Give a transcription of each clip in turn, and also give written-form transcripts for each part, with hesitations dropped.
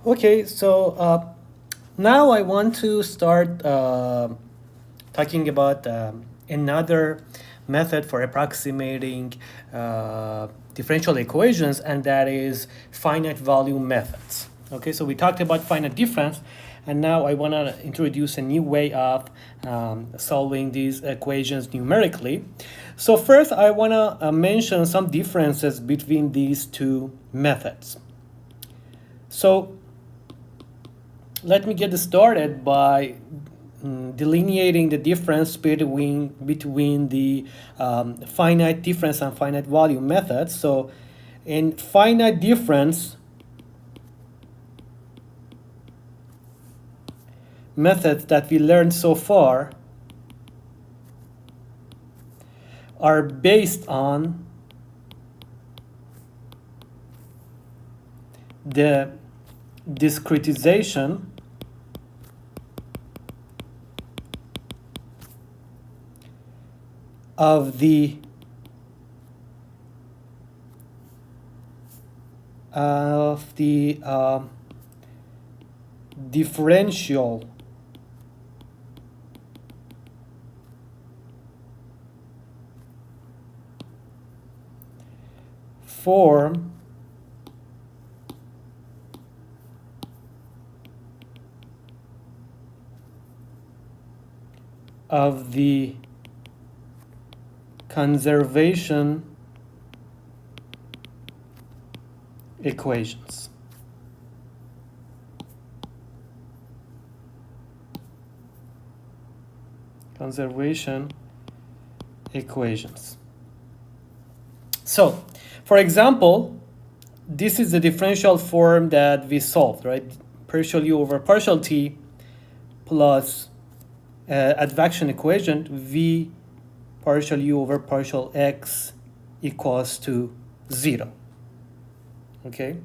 Okay, so now I want to start talking about another method for approximating differential equations, and that is finite volume methods. Okay, so we talked about finite difference, and now I want to introduce a new way of solving these equations numerically. So first, I want to mention some differences between these two methods. So let me get started by delineating the difference between the finite difference and finite volume methods. So in finite difference methods that we learned so far are based on the discretization of the differential form of the conservation equations. Conservation equations. So, for example, this is the differential form that we solved, right? Partial u over partial t plus advection equation v partial u over partial x equals to 0. Okay?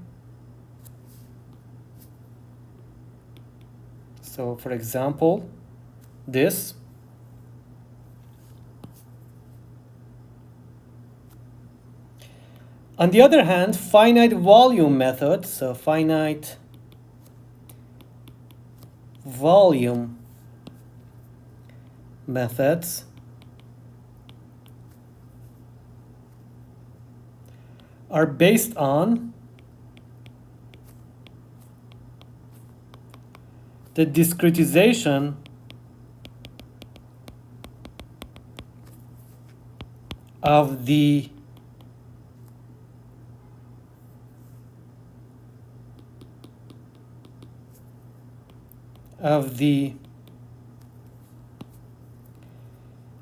So, for example, this. On the other hand, finite volume method, so finite volume methods are based on the discretization of the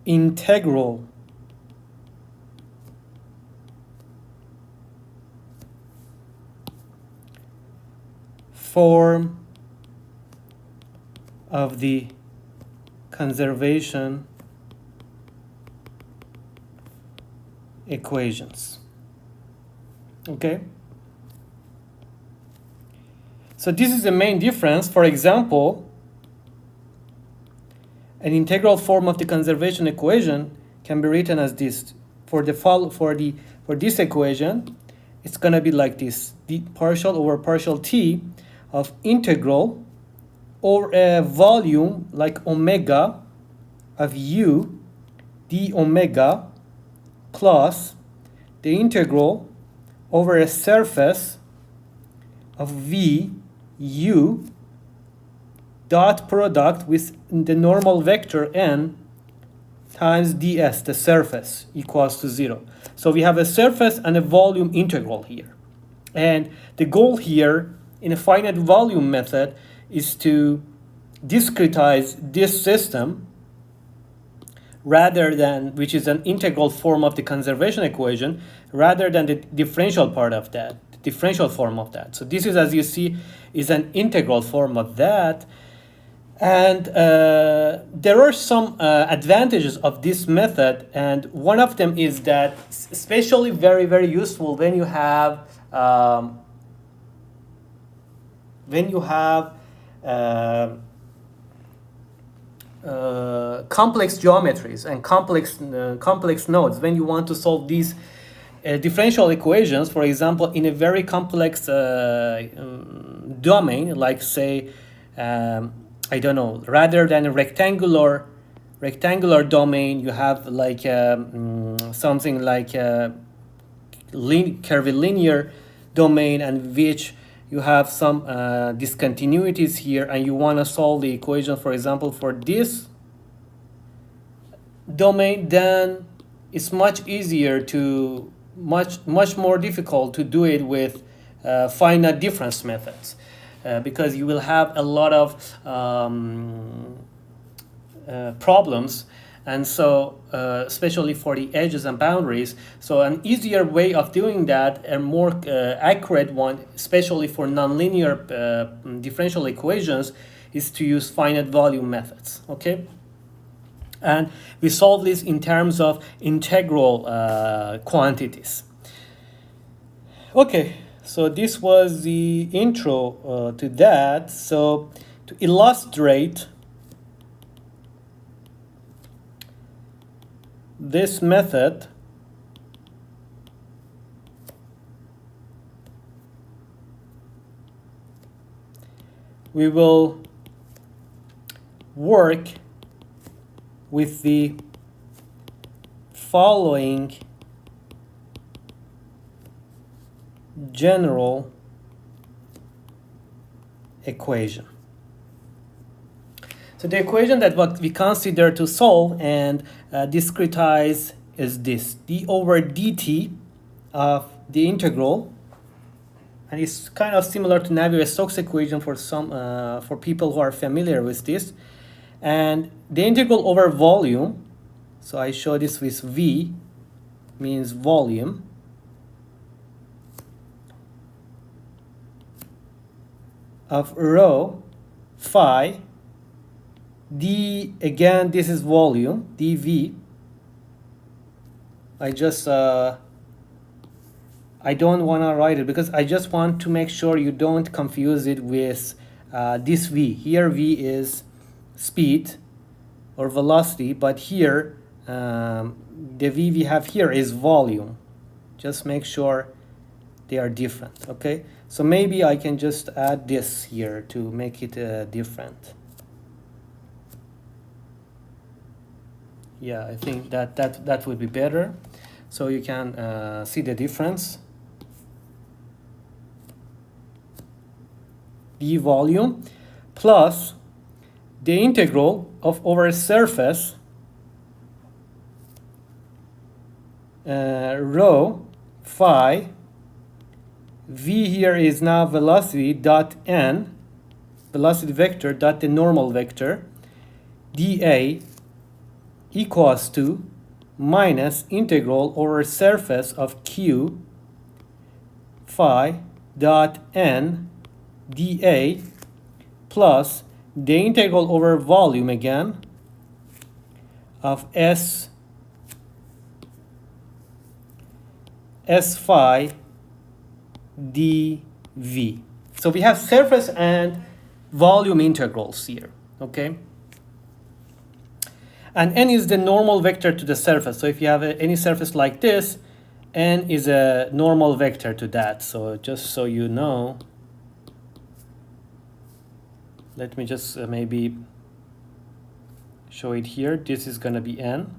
integral form of the conservation equations. Okay? So this is the main difference. For example, an integral form of the conservation equation can be written as this. For this equation, it's going to be like this: the partial over partial t of integral over a volume like omega of u d omega plus the integral over a surface of v u dot product with the normal vector n times ds, the surface, equals to 0. So we have a surface and a volume integral here. And the goal here in a finite volume method is to discretize this system rather than, which is an integral form of the conservation equation, rather than the differential part of that, the differential form of that. So this is, as you see, is an integral form of that. And there are some advantages of this method, and one of them is that it's especially very, very useful when you have complex geometries and complex nodes. When you want to solve these differential equations, for example, in a very complex domain, like say, I don't know, rather than a rectangular domain, you have like something like a curvilinear domain, and which you have some discontinuities here, and you want to solve the equation, for example, for this domain, then it's much easier to much more difficult to do it with finite difference methods, because you will have a lot of problems, and so especially for the edges and boundaries. So an easier way of doing that, a more accurate one, especially for nonlinear differential equations, is to use finite volume methods. Okay, and we solve this in terms of integral quantities. Okay, so this was the intro to that. So to illustrate this method, we will work with the following general equation. So the equation that what we consider to solve and discretize is this: d over dt of the integral, and it's kind of similar to Navier-Stokes equation for some for people who are familiar with this, and the integral over volume. So I show this with v, means volume, of rho phi d, again this is volume, dv. I just I don't want to write it because I just want to make sure you don't confuse it with this v. Here v is speed or velocity, but here the v we have here is volume. Just make sure they are different. Okay, so maybe I can just add this here to make it different. Yeah, I think that would be better, so you can see the difference. V volume plus the integral of over a surface rho phi. V here is now velocity dot n, velocity vector dot the normal vector, dA equals to minus integral over surface of q phi dot n dA plus the integral over volume again of s phi dv. So we have surface and volume integrals here. Okay, and n is the normal vector to the surface. So if you have any surface like this, n is a normal vector to that. So just so you know, let me just maybe show it here. This is going to be n.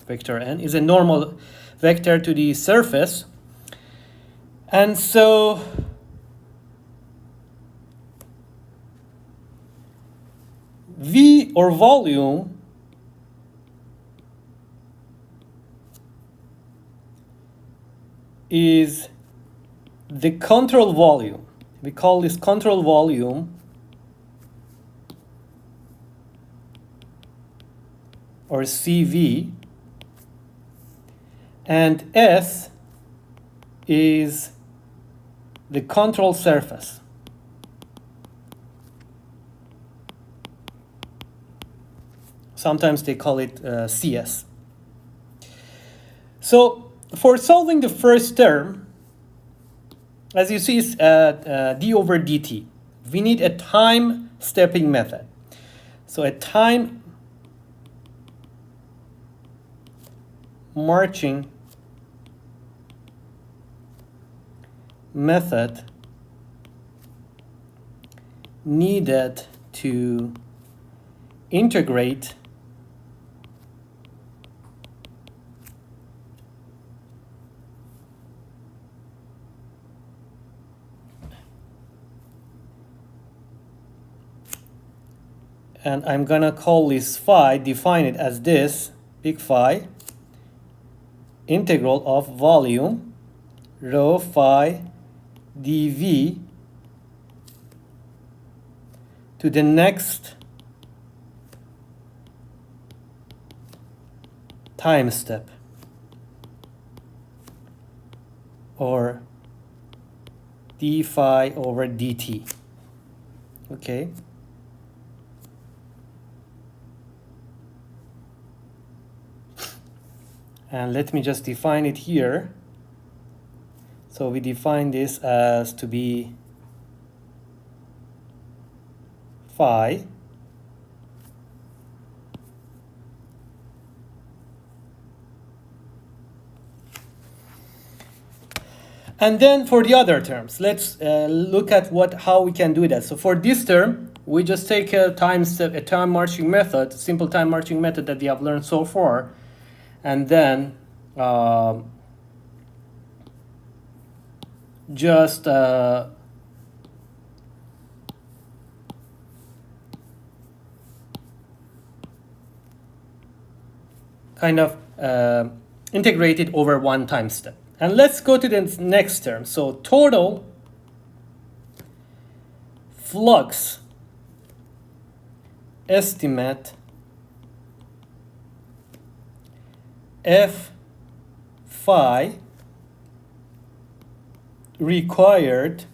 Vector n is a normal vector to the surface. And so V or volume is the control volume. We call this control volume, or CV, and S is the control surface. Sometimes they call it CS. So for solving the first term, as you see, it's d over dt. We need a time stepping method. So a time marching method needed to integrate and I'm gonna call this phi, define it as this, big phi, integral of volume rho phi dv to the next time step, or d phi over dt. Okay. And let me just define it here. So we define this as to be phi and then for the other terms, let's look at how we can do that. So for this term, we just take a time marching method, simple time marching method that we have learned so far, and then just kind of integrate it over one time step. And let's go to the next term. So total flux estimate F phi required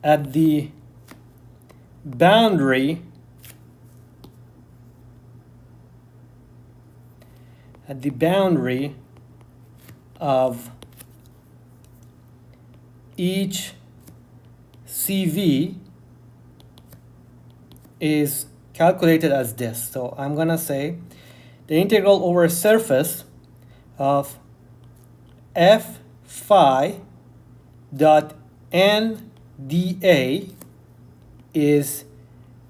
at the boundary of each CV is calculated as this. So I'm gonna say the integral over surface of F phi dot n dA is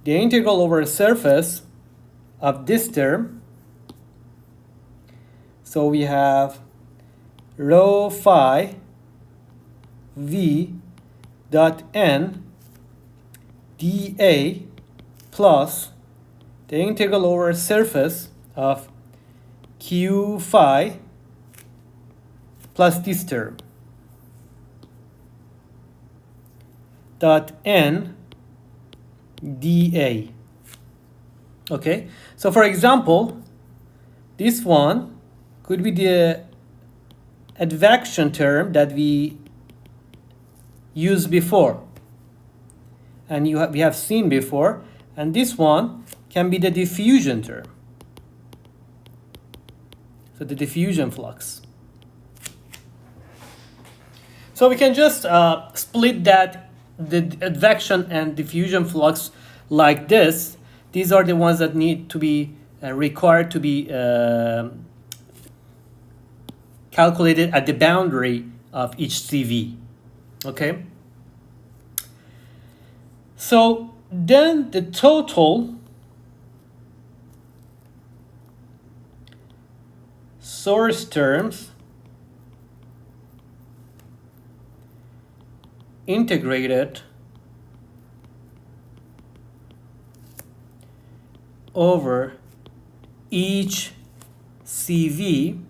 the integral over surface of this term. So we have rho phi v dot n dA plus the integral over surface of q phi plus this term dot n dA. Okay, so for example, this one could be the advection term that we used before and we have seen before, and this one can be the diffusion term, so the diffusion flux. So we can just split that, the advection and diffusion flux, like this. These are the ones that need to be required to be calculated at the boundary of each CV. Okay. So then the total source terms integrated over each CV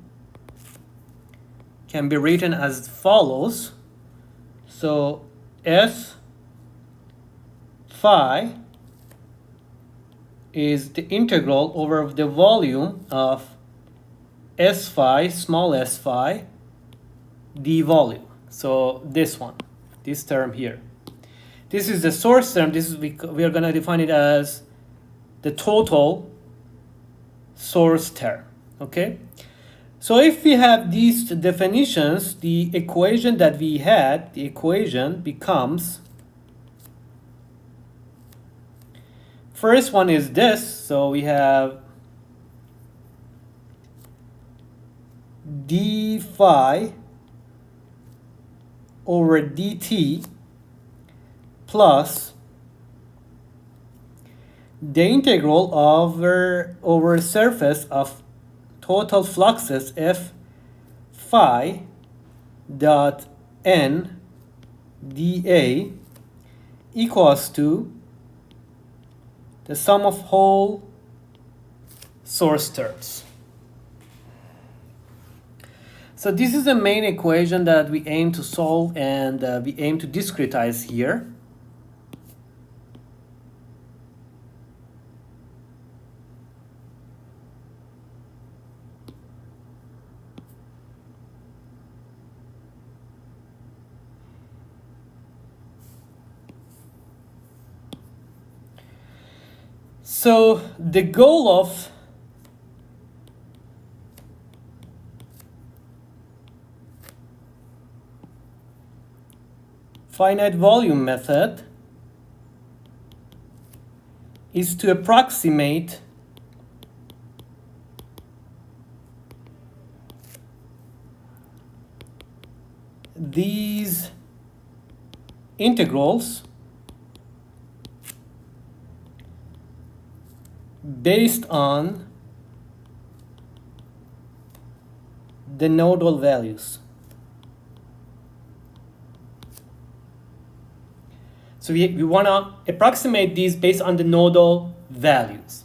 can be written as follows. So S phi is the integral over the volume of S phi, small s phi, d volume. So this one, this term here. This is the source term. This is we are going to define it as the total source term. Okay. So if we have these definitions, the equation that we had, the equation becomes, first one is this. So we have d phi over dt plus the integral over surface of total fluxes f phi dot n dA equals to the sum of whole source terms. So this is the main equation that we aim to solve, and we aim to discretize here. So the goal of finite volume method is to approximate these integrals based on the nodal values. So we want to approximate these based on the nodal values.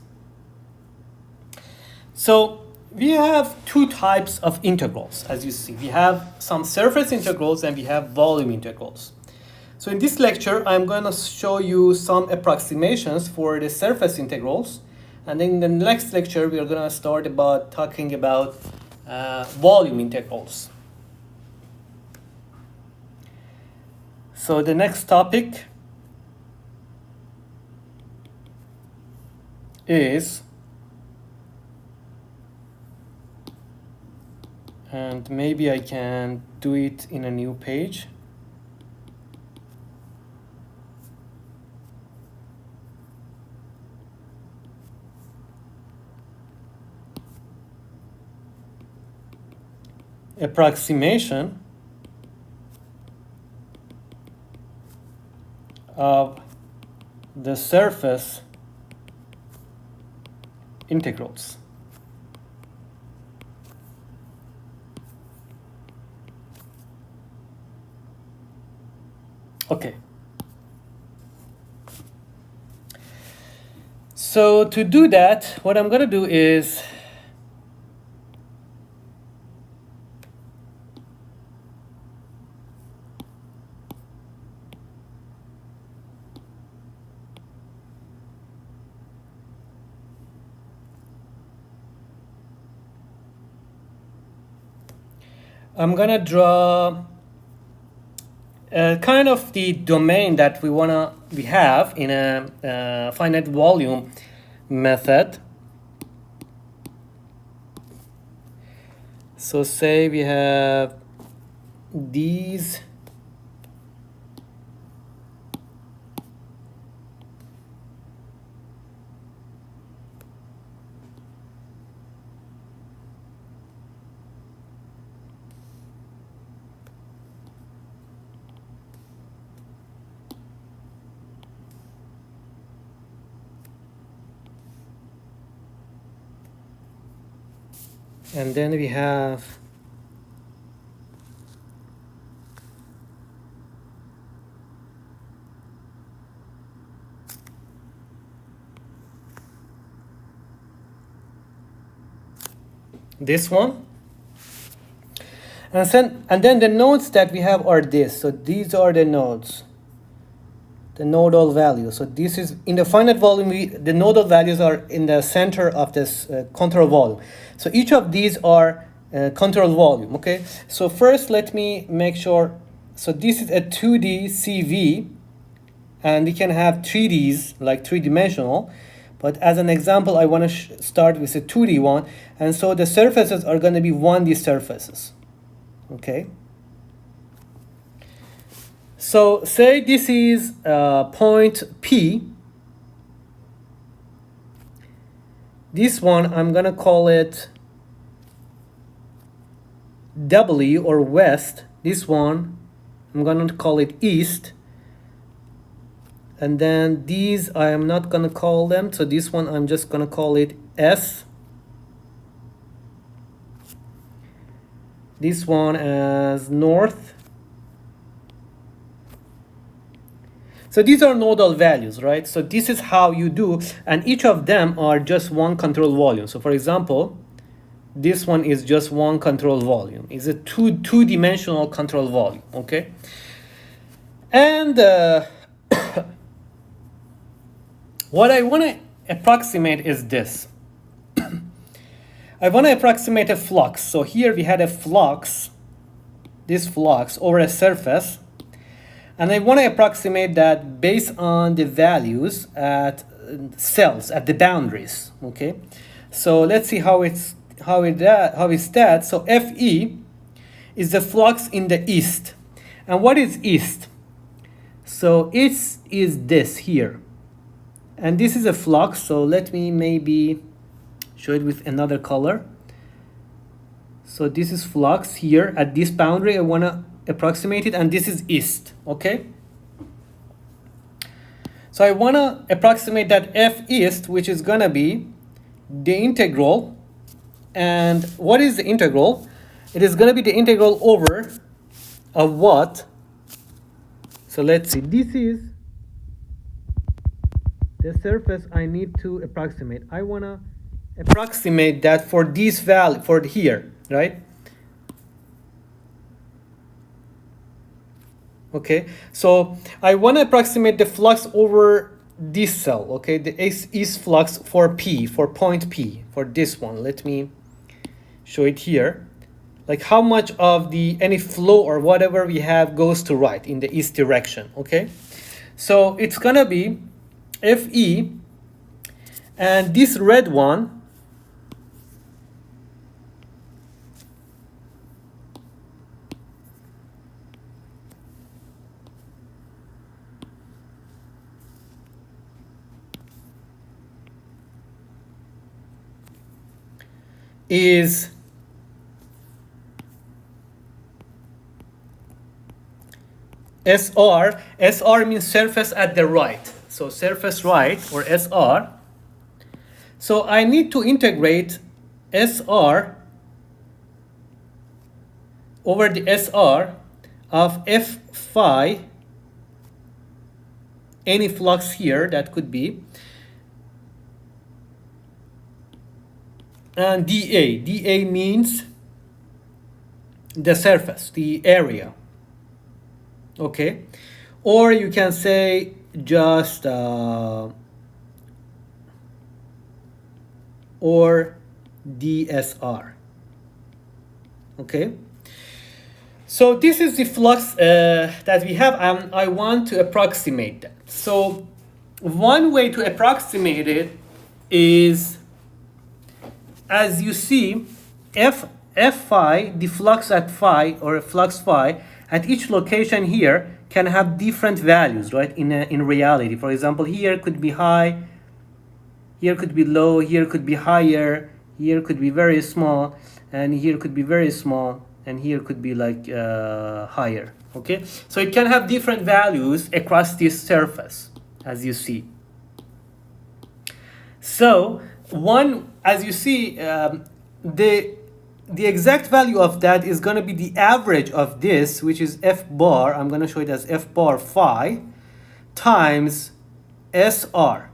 So we have two types of integrals, as you see. We have some surface integrals and we have volume integrals. So in this lecture, I'm going to show you some approximations for the surface integrals. And then in the next lecture, we are going to start talking about volume integrals. So the next topic is, and maybe I can do it in a new page. Approximation of the surface integrals. Okay. So to do that, what I'm going to do is I'm going to draw kind of the domain that we have in a finite volume method. So say we have these and then we have this one, and then the nodes that we have are this. So these are the nodes, the nodal values. So this is in the finite volume, the nodal values are in the center of this control volume. So each of these are control volume. Okay, so first let me make sure. So this is a 2D CV, and we can have 3Ds, like three-dimensional. But as an example, I want to start with a 2D one. And so the surfaces are going to be 1D surfaces. Okay. So say this is point P. This one, I'm going to call it W or west, this one, I'm gonna call it east. And then these, I am not gonna call them. So this one, I'm just gonna call it S. This one as north. So these are nodal values, right? So this is how you do, and each of them are just one control volume. So for example, this one is just one control volume. It's a two-dimensional control volume, okay? And what I want to approximate is this. I want to approximate a flux. So here we had a flux, this flux over a surface. And I want to approximate that based on the values at cells, at the boundaries, okay? So let's see how is that. So Fe is the flux in the east. And what is east? So east is this here. And this is a flux, so let me maybe show it with another color. So this is flux here at this boundary. I want to approximate it, and this is east, okay? So I want to approximate that F east, which is going to be the integral. And what is the integral? It is going to be the integral over of what? So let's see, this is the surface I need to approximate. I want to approximate that for this value, for here, right? Okay, so I want to approximate the flux over this cell, okay? The is flux for P, for point P, for this one. Let me show it here. Like how much of any flow or whatever we have goes to right in the east direction, okay? So it's gonna be Fe, and this red one is SR. SR means surface at the right. So surface right, or SR. So I need to integrate SR over the SR of F phi, any flux here that could be, and dA. dA means the surface, the area, okay? Or you can say just or DSR, okay? So this is the flux that we have, and I want to approximate that. So one way to approximate it is, as you see, F phi, the flux at phi, or flux phi, at each location here can have different values, right? In reality, for example, here could be high, here could be low, here could be higher, here could be very small, and here could be very small, and here could be like higher, okay? So it can have different values across this surface, as you see. So one, as you see, the exact value of that is going to be the average of this, which is F bar. I'm going to show it as F bar phi times SR,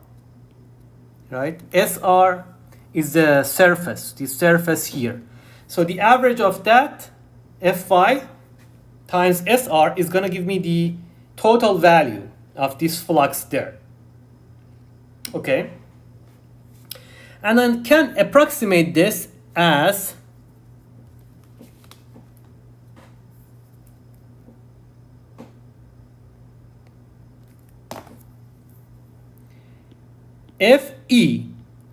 right? SR is the surface here. So the average of that, F phi times SR, is going to give me the total value of this flux there, okay? And then can approximate this as Fe,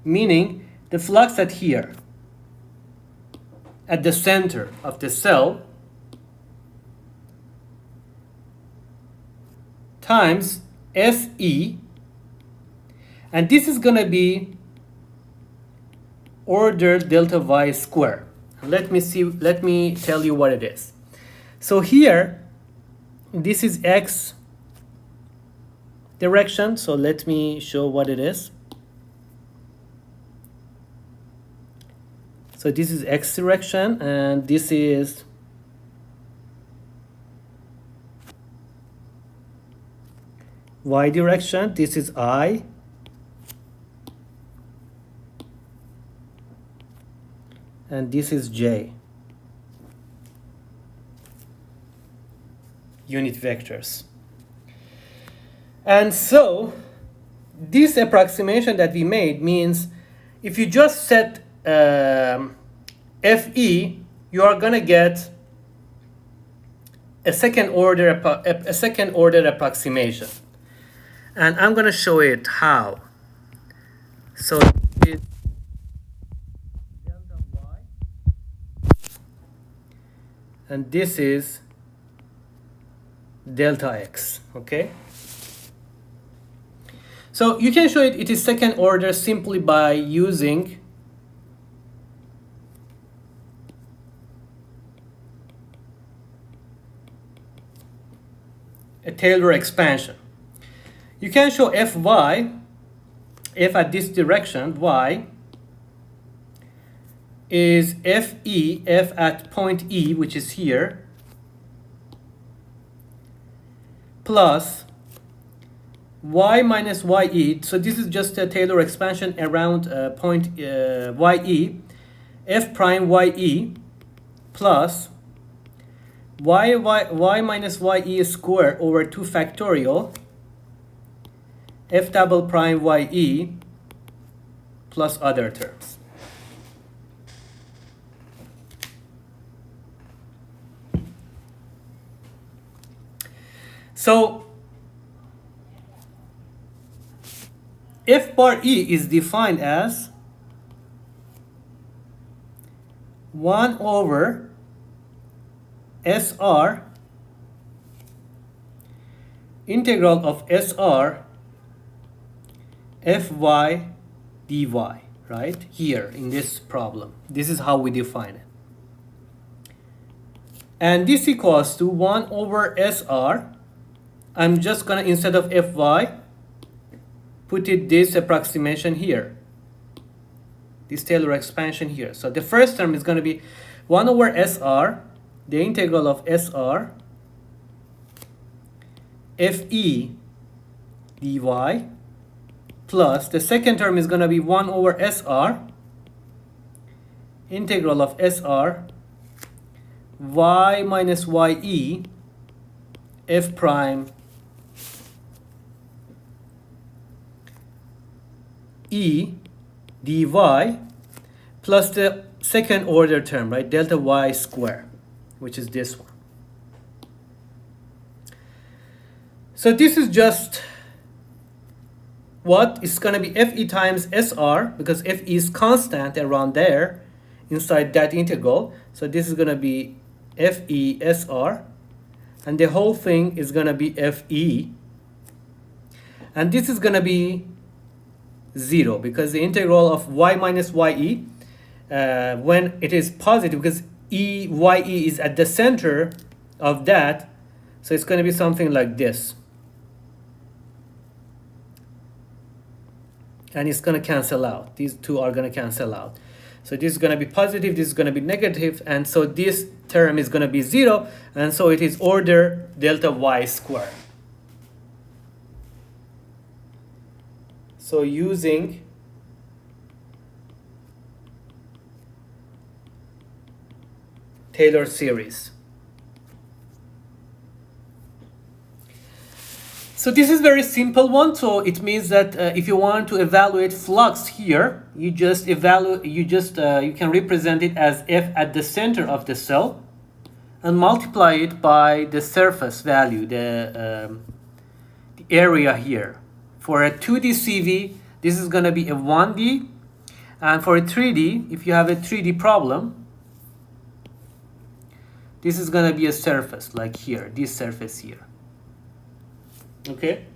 meaning the flux at here, at the center of the cell, times Fe, and this is going to be order delta y square. Let me tell you what it is. So here, this is x direction, so let me show what it is. So this is x direction, and this is y direction. This is I, and this is j. Unit vectors. And so this approximation that we made means if you just set FE, you are going to get a second order approximation. And I'm going to show it how. So it's delta y, and this is delta x, okay? So you can show it is second order simply by using a Taylor expansion. You can show Fy, f at this direction, y, is Fe, f at point E, which is here, plus y minus ye. So this is just a Taylor expansion around point ye, f prime ye, plus y minus ye squared over 2 factorial f double prime ye plus other terms. So f bar e is defined as 1 over SR integral of SR Fy dy, right? Here in this problem. This is how we define it. And this equals to 1 over SR. I'm just going to, instead of Fy, put it this approximation here. This Taylor expansion here. So the first term is going to be 1 over SR, the integral of SR, Fe dy, plus the second term is going to be 1 over SR, integral of SR, y minus ye, f prime e dy, plus the second order term, right, delta y squared, which is this one. So this is just what is going to be Fe times SR, because Fe is constant around there inside that integral. So this is going to be Fe SR, and the whole thing is going to be Fe. And this is going to be 0, because the integral of y minus ye, when it is positive, because ye is at the center of that, so it's going to be something like this. And it's going to cancel out. These two are going to cancel out. So this is going to be positive, this is going to be negative, and so this term is going to be 0, and so it is order delta y squared. So using Taylor series. So this is very simple one. So it means that if you want to evaluate flux here, you just you can represent it as f at the center of the cell, and multiply it by the surface value, the area here. For a 2D CV, this is going to be a 1D, and for a 3D, if you have a 3D problem, this is going to be a surface like here, this surface here. Okay,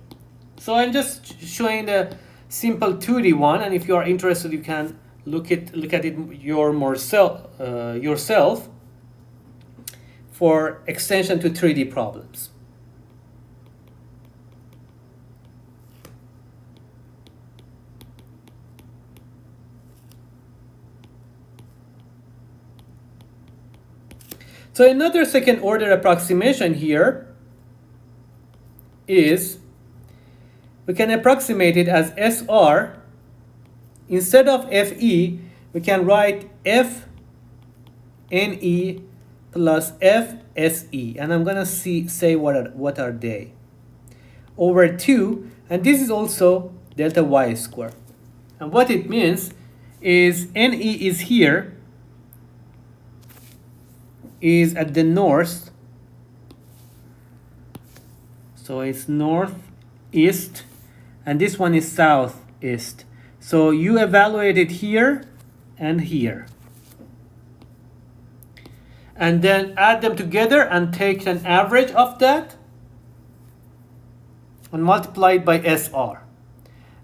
so I'm just showing the simple 2D one, and if you are interested, you can look at it yourself for extension to 3D problems. So another second order approximation here is we can approximate it as SR. Instead of FE, we can write FNE plus FSE, and I'm gonna say what are they, over 2, and this is also delta y square. And what it means is NE is here, is at the north, so it's northeast, and this one is southeast. So you evaluate it here and here, and then add them together and take an average of that and multiply it by SR.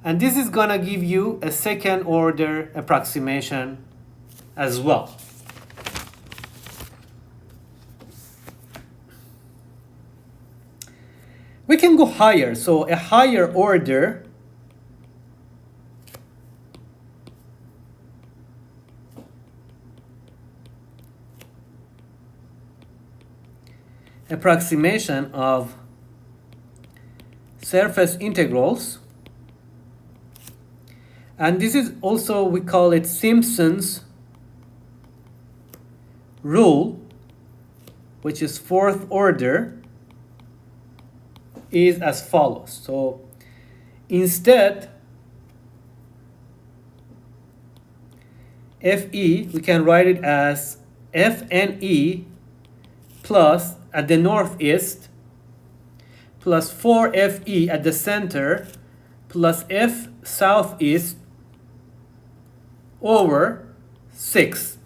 And this is gonna give you a second order approximation as well. We can go higher, so a higher order approximation of surface integrals, and this is also, we call it Simpson's rule, which is fourth order, is as follows. So instead FE, we can write it as FNE plus at the northeast plus 4FE at the center plus F southeast over 6.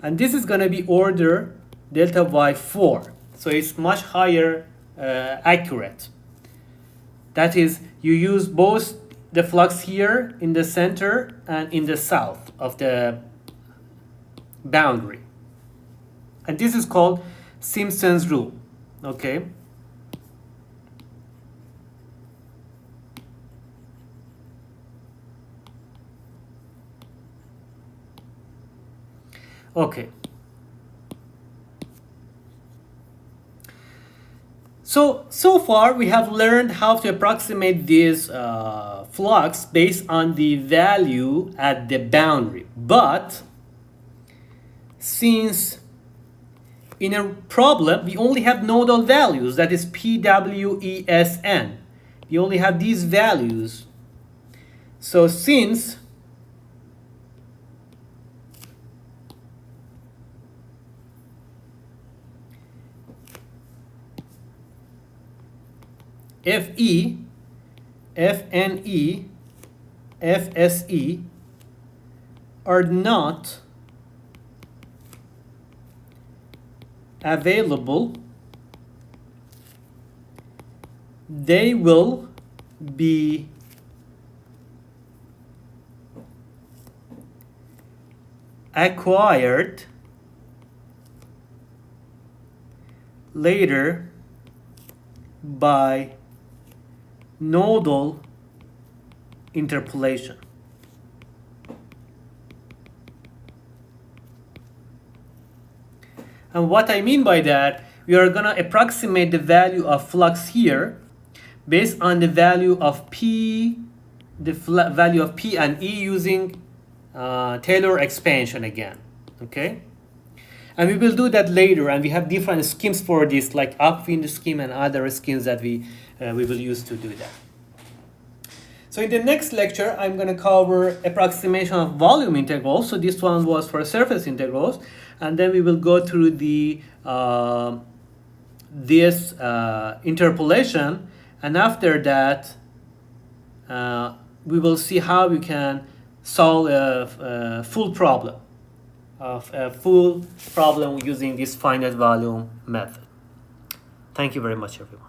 And this is going to be order delta y4. So it's much higher accurate. That is, you use both the flux here in the center and in the south of the boundary. And this is called Simpson's rule. Okay. Okay. So far we have learned how to approximate this flux based on the value at the boundary. But since in a problem we only have nodal values, that is P, W, E, S, N. We only have these values. So since FE, FNE, FSE are not available, they will be acquired later by nodal interpolation. And what I mean by that, we are going to approximate the value of flux here based on the value of P, the value of P and E using Taylor expansion again. Okay? And we will do that later, and we have different schemes for this, like upwind scheme and other schemes that we will use to do that. So in the next lecture, I'm going to cover approximation of volume integrals. So this one was for surface integrals, and then we will go through the this interpolation, and after that, we will see how we can solve a full problem using this finite volume method. Thank you very much, everyone.